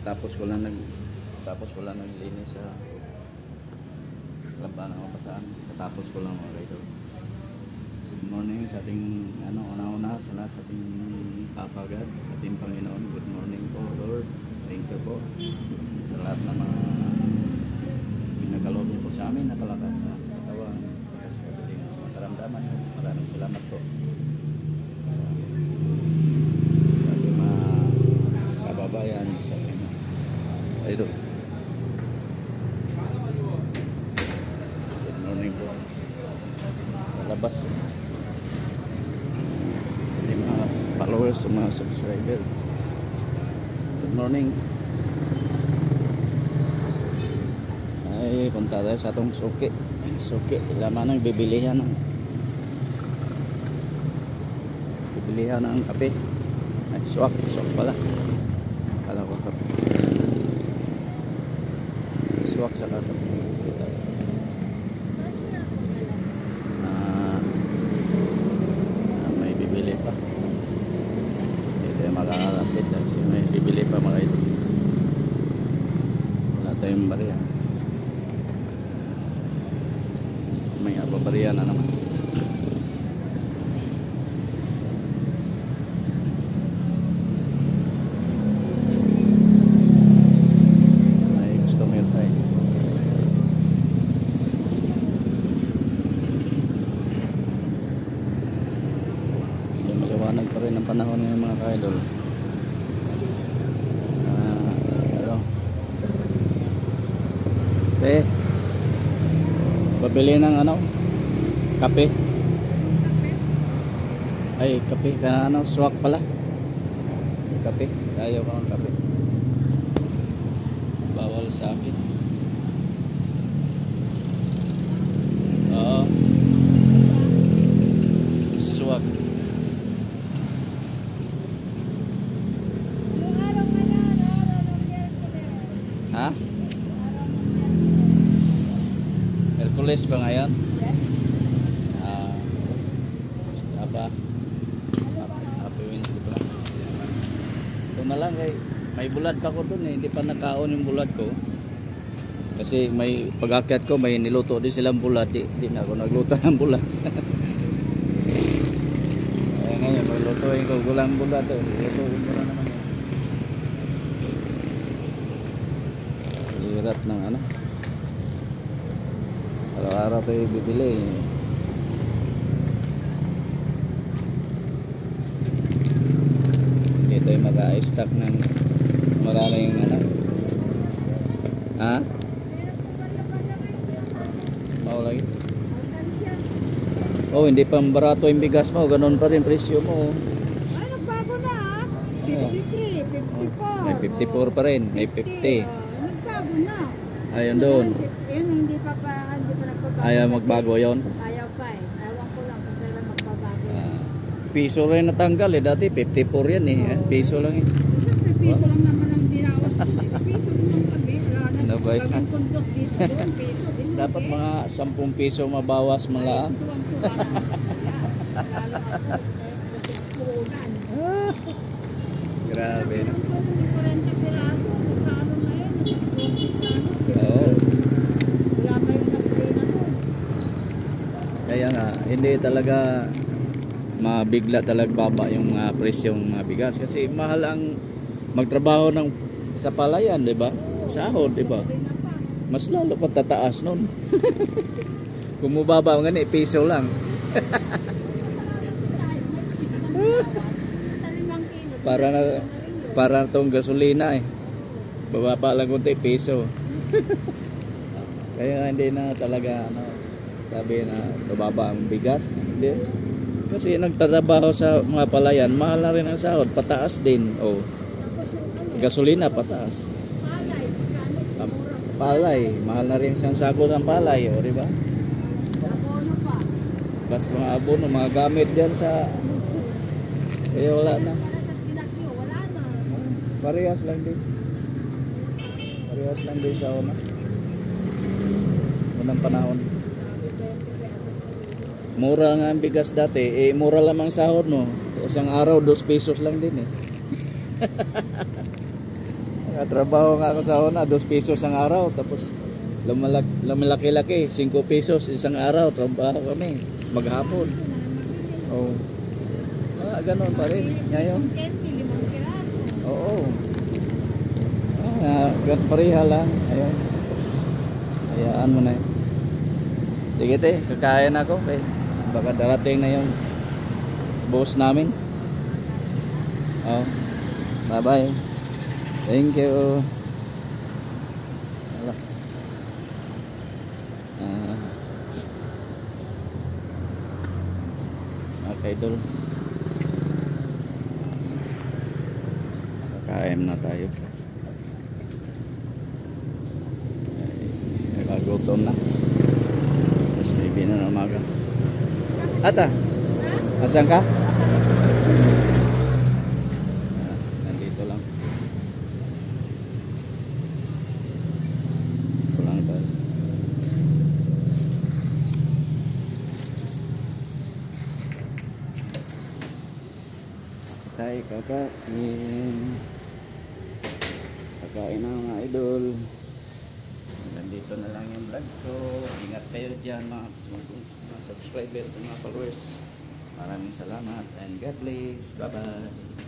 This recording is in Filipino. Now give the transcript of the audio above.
tapos ko lang naglinis sa labanan ko pasaan. Tapos ko lang mga idol. Good morning sa ating una-una sa lahat sa ating Papa God, sa ating Panginoon. Good morning po Lord. Thank you po sa lahat ng mga pinagkaloob niyo po sa amin, napalakas sa katawan, sa kabilingan, sa mataramdaman. Maraming salamat po sa ating mga kababayan, sa ating idol. Good morning po. Labas yung mga followers, mga subscriber. Good morning. Ay, punta tayo sa itong suki. Laman ng bibilihan ng kape. Ay, swak pala. Kala ko kape. Swak sa kape. May bibili pa. Hindi tayo makakalapit kasi may bibili pa mga ito. Wala tayong bariya. May ababariya na naman. May customer tayo. Hindi maliwanag pa rin ang panahon ng mga ka-idol. Babili ng kape. Ay, kape ka swak pala. Kape, ayaw ko ng kape. Bawal sa akin. Oo. Swak. Ha? Hercules ba ngayon? Yes. Happy Wednesday pala. Ito na lang may bulad ka ko dun hindi pa nakaon yung bulad ko. Kasi may pag-akyat ko may niluto din silang bulad. Di na ako nagluto ng bulad. Ngayon may lutuin ko gulang bulad to. Lutuin ko na naman. Hirap ng araw-araw tayo bibili. Hindi tayo maka-stock ng maraming ha? Mau lagi? Oh, hindi pa barato yung bigas mo. Ganun pa rin presyo mo. Ay, nagbago na 53, 54. May 54 pa rin. May 50. Nagbago na. Ayun doon. Hindi pa nagbabago. Ayaw magbago yon. Ayaw pa Ewan ko lang kung kailan magbabago. Piso rin natanggal dati 54 yan piso lang Siyempre piso lang naman ang dinawas ko. Piso lang ang kami. Gawin kuntos dito doon. Piso. Dapat mga 10 piso mabawas malaan. Grabe. Kaya nga, hindi talaga mabigla talaga baba yung presyong bigas kasi mahal ang magtrabaho sa palayan, 'di ba? Sahod, 'di ba? Mas lalo pa tataas noon. Kung mababa nga piso lang. para tong gasolina bababa lang konti piso. Kaya hindi na talaga sabi na bababa ang bigas, hindi. Kasi nagtatrabaho sa mga palayan, mahal na rin ang sahod, pataas din. Gasolina pataas. Palay, mahal na rin siyang sako ng palay, di ba? Abono pa. Plus mga abono, mga gamit diyan sa kaya wala na. Wala na. Parehas lang din. Parehas lang din sa unang panahon. Mura nga ang bigas dati, mura lamang sahod no. Isang araw 2 pesos lang din Trabaho nga ako sa una, 2 pesos ang araw. Tapos lumalaki-laki, 5 pesos isang araw. Trabaho kami, maghapon. Oh. Ganun pa rin. Ngayon. Isang candy, 5 piraso. Oo. Ganun pareha lang. Ayun. Hayaan mo na yun. Sige te, kakain ako. Okay. Baka darating na yung boss namin. Oh. Bye-bye. Thank you. Wala. Okay, idol. Kakain na tayo. Nagagutom na. Tapos na na umaga. Ata, asan ka? Nandito lang. Ito lang tayo. Tayo kakain. Kakain na mga idol. Nandito na lang yung vlog ko. Ingat kayo dyan mga subscriber at mga followers. Maraming salamat and God bless. Bye bye.